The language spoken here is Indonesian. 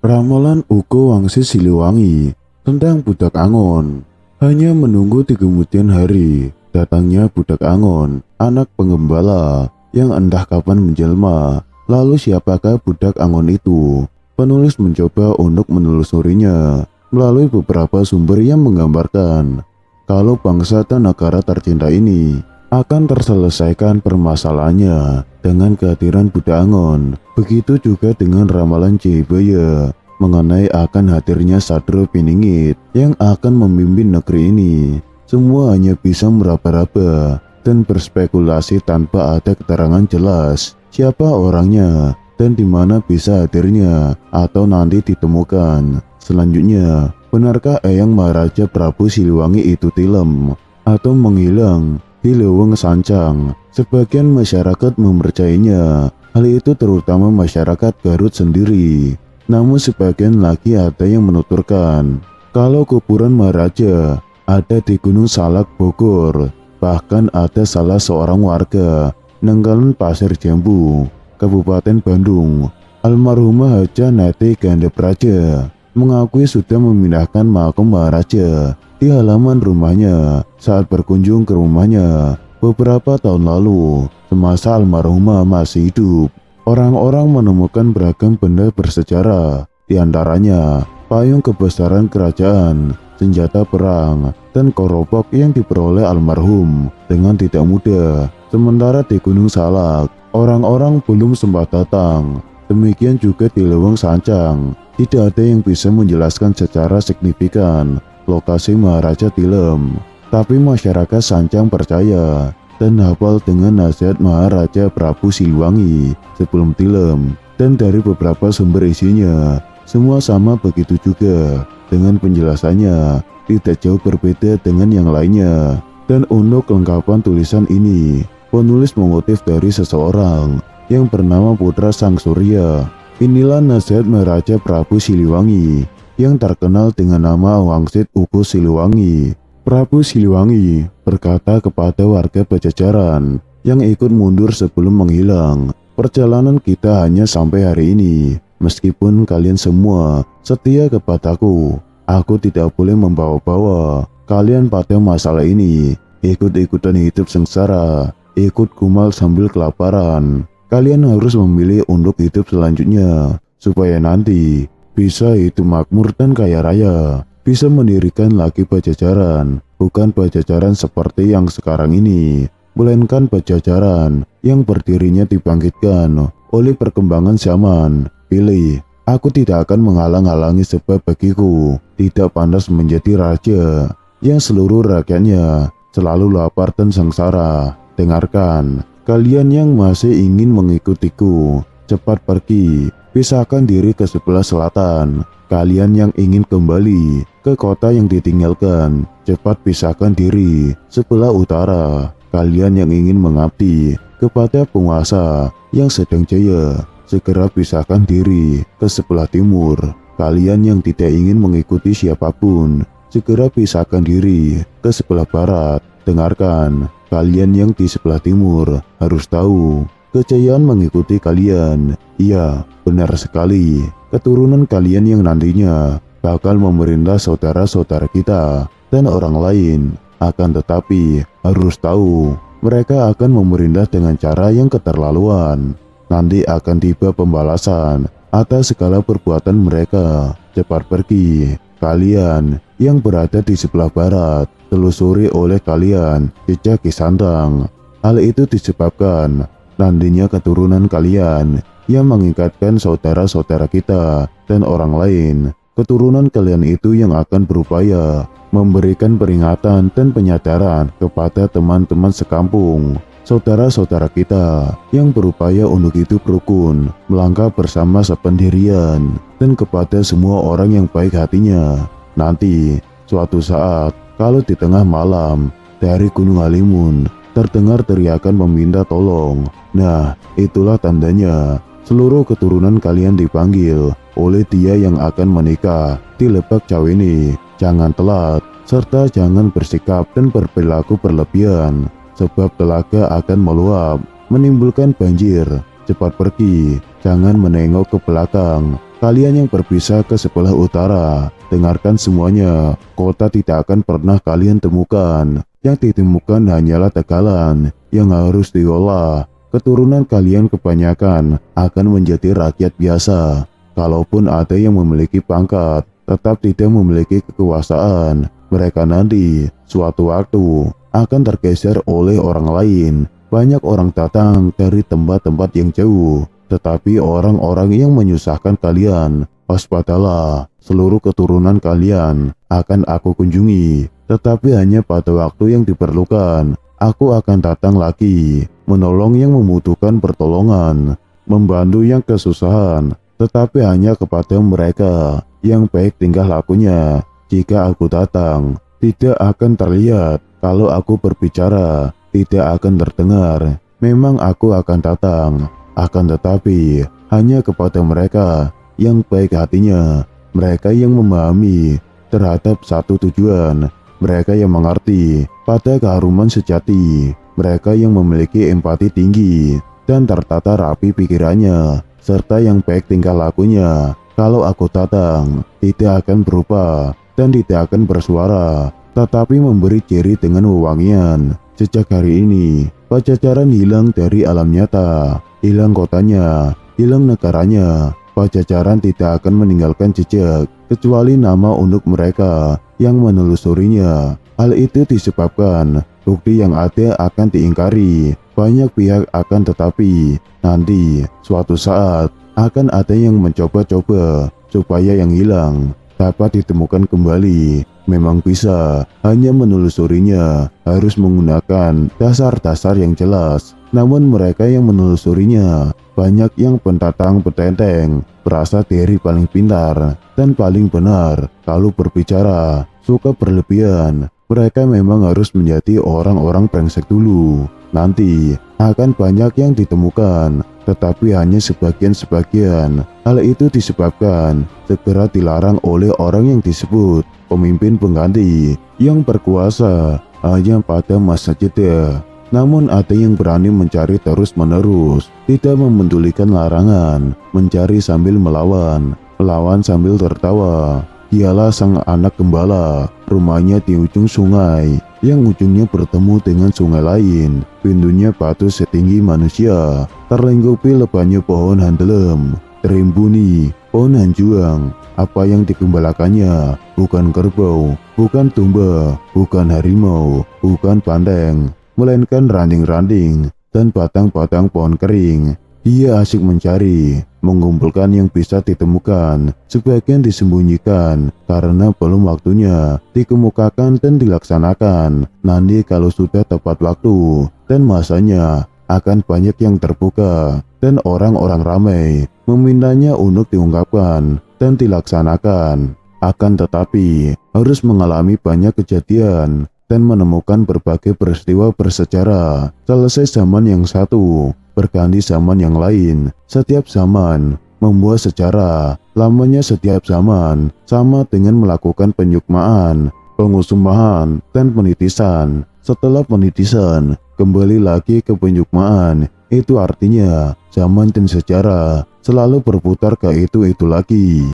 Ramalan Uko Wangsit Siliwangi tentang Budak Angon. Hanya menunggu di kemudian hari, datangnya Budak Angon, anak penggembala, yang entah kapan menjelma. Lalu siapakah Budak Angon itu? Penulis mencoba untuk menelusurinya melalui beberapa sumber yang menggambarkan kalau bangsa dan negara tercinta ini akan terselesaikan permasalahannya dengan kehadiran Budak Angon. Begitu juga dengan ramalan Jayabaya mengenai akan hadirnya Sadro Piningit yang akan memimpin negeri ini. Semua hanya bisa meraba-raba dan berspekulasi tanpa ada keterangan jelas siapa orangnya dan di mana bisa hadirnya atau nanti ditemukan. Selanjutnya, benarkah Eyang Maharaja Prabu Siliwangi itu tilem atau menghilang di Leweng Sancang? Sebagian masyarakat mempercayainya, hal itu terutama masyarakat Garut sendiri. Namun sebagian lagi ada yang menuturkan kalau kuburan Maharaja ada di Gunung Salak Bogor. Bahkan ada salah seorang warga Nenggalan Pasir Jambu, Kabupaten Bandung, almarhumah Haja Neti Gandepraja, mengakui sudah memindahkan makam Maharaja di halaman rumahnya saat berkunjung ke rumahnya beberapa tahun lalu semasa almarhumah masih hidup. Orang-orang menemukan beragam benda bersejarah, di antaranya payung kebesaran kerajaan, senjata perang, dan korobok yang diperoleh almarhum dengan tidak mudah. Sementara di Gunung Salak, orang-orang belum sempat datang. Demikian juga di Leweng Sancang, tidak ada yang bisa menjelaskan secara signifikan lokasi Maharaja tilem. Tapi masyarakat Sancang percaya dan hafal dengan nasihat Maharaja Prabu Siliwangi sebelum tilem, dan dari beberapa sumber isinya semua sama begitu juga dengan penjelasannya, tidak jauh berbeda dengan yang lainnya. Dan untuk kelengkapan tulisan ini, penulis mengutip dari seseorang yang bernama Putra Sang Surya. Inilah nasihat Maharaja Prabu Siliwangi yang terkenal dengan nama Wangsit Uko Siliwangi. Prabu Siliwangi berkata kepada warga Pajajaran yang ikut mundur sebelum menghilang, perjalanan kita hanya sampai hari ini. Meskipun kalian semua setia kepadaku, aku tidak boleh membawa-bawa kalian pada masalah ini. Ikut-ikutan hidup sengsara, ikut kumal sambil kelaparan. Kalian harus memilih untuk hidup selanjutnya, supaya nanti bisa hidup makmur dan kaya raya. Bisa mendirikan lagi Pajajaran, bukan Pajajaran seperti yang sekarang ini, melainkan Pajajaran yang berdirinya dibangkitkan oleh perkembangan zaman. Pilih, aku tidak akan menghalang-halangi sebab bagiku tidak pantas menjadi raja yang seluruh rakyatnya selalu lapar dan sengsara. Dengarkan, kalian yang masih ingin mengikutiku, cepat pergi, pisahkan diri ke sebelah selatan. Kalian yang ingin kembali ke kota yang ditinggalkan, cepat pisahkan diri sebelah utara. Kalian yang ingin mengabdi kepada penguasa yang sedang jaya, segera pisahkan diri ke sebelah timur. Kalian yang tidak ingin mengikuti siapapun, segera pisahkan diri ke sebelah barat. Dengarkan, kalian yang di sebelah timur harus tahu, kejayaan mengikuti kalian. Iya, benar sekali. Keturunan kalian yang nantinya bakal memerintah saudara-saudara kita dan orang lain. Akan tetapi, harus tahu, mereka akan memerintah dengan cara yang keterlaluan. Nanti akan tiba pembalasan atas segala perbuatan mereka. Cepat pergi, kalian yang berada di sebelah barat. Telusuri oleh kalian jejak Kisantang. Hal itu disebabkan nantinya keturunan kalian yang mengikatkan saudara-saudara kita dan orang lain. Keturunan kalian itu yang akan berupaya memberikan peringatan dan penyadaran kepada teman-teman sekampung, saudara-saudara kita yang berupaya untuk hidup rukun, melangkah bersama sependirian, dan kepada semua orang yang baik hatinya. Nanti, suatu saat, kalau di tengah malam, dari Gunung Halimun, terdengar teriakan meminta tolong. Nah, itulah tandanya seluruh keturunan kalian dipanggil oleh Dia yang akan menikah di Lebak Cawini. Jangan telat, serta jangan bersikap dan berperilaku berlebihan, sebab telaga akan meluap, menimbulkan banjir. Cepat pergi, jangan menengok ke belakang. kalian yang berpisah ke sebelah utara, dengarkan semuanya, kota tidak akan pernah kalian temukan. Yang ditemukan hanyalah tegalan yang harus diolah. Keturunan kalian kebanyakan akan menjadi rakyat biasa. Kalaupun ada yang memiliki pangkat, tetap tidak memiliki kekuasaan. Mereka nanti suatu waktu akan tergeser oleh orang lain. Banyak orang datang dari tempat-tempat yang jauh, tetapi orang-orang yang menyusahkan kalian, waspadalah, seluruh keturunan kalian akan aku kunjungi. Tetapi hanya pada waktu yang diperlukan, aku akan datang lagi, menolong yang membutuhkan pertolongan, membantu yang kesusahan, tetapi hanya kepada mereka yang baik tingkah lakunya. Jika aku datang, tidak akan terlihat. Kalau aku berbicara, tidak akan terdengar. Memang aku akan datang, akan tetapi hanya kepada mereka yang baik hatinya, mereka yang memahami terhadap satu tujuan, mereka yang mengerti pada keharuman sejati, mereka yang memiliki empati tinggi dan tertata rapi pikirannya, serta yang baik tingkah lakunya. Kalau aku datang, tidak akan berubah dan tidak akan bersuara, tetapi memberi ciri dengan wewangian. Sejak hari ini, Pajajaran hilang dari alam nyata, hilang kotanya, hilang negaranya. Pajajaran tidak akan meninggalkan jejak, kecuali nama untuk mereka yang menelusurinya. Hal itu disebabkan bukti yang ada akan diingkari banyak pihak, akan tetapi nanti suatu saat akan ada yang mencoba-coba supaya yang hilang dapat ditemukan kembali. Memang bisa, hanya menelusurinya harus menggunakan dasar-dasar yang jelas. Namun mereka yang menelusurinya banyak yang pentatang petenteng, berasa diri paling pintar dan paling benar. Kalau berbicara suka berlebihan, mereka memang harus menjadi orang-orang brengsek dulu. Nanti akan banyak yang ditemukan, tetapi hanya sebagian-sebagian. Hal itu disebabkan segera dilarang oleh orang yang disebut pemimpin pengganti yang berkuasa hanya pada masa jeda. Namun ada yang berani mencari terus-menerus, tidak memendulikan larangan, mencari sambil melawan, melawan sambil tertawa. Dialah sang anak gembala, rumahnya di ujung sungai, yang ujungnya bertemu dengan sungai lain. Pintunya batu setinggi manusia, terlingkupi lebatnya pohon handelem, terimbuni pohon hanjuang. Apa yang digembalakannya bukan kerbau, bukan domba, bukan harimau, bukan banteng, melainkan ranting-ranting dan batang-batang pohon kering. Dia asik mencari, mengumpulkan yang bisa ditemukan, sebagian disembunyikan karena belum waktunya dikemukakan dan dilaksanakan. Nanti kalau sudah tepat waktu dan masanya, akan banyak yang terbuka dan orang-orang ramai memintanya untuk diungkapkan dan dilaksanakan. Akan tetapi harus mengalami banyak kejadian dan menemukan berbagai peristiwa bersejarah. Selesai zaman yang satu, berganti zaman yang lain. Setiap zaman membuat sejarah. Lamanya setiap zaman sama dengan melakukan penyukmaan, pengusumahan, dan penitisan. Setelah penitisan, kembali lagi ke penyukmaan. Itu artinya zaman dan sejarah selalu berputar ke itu lagi.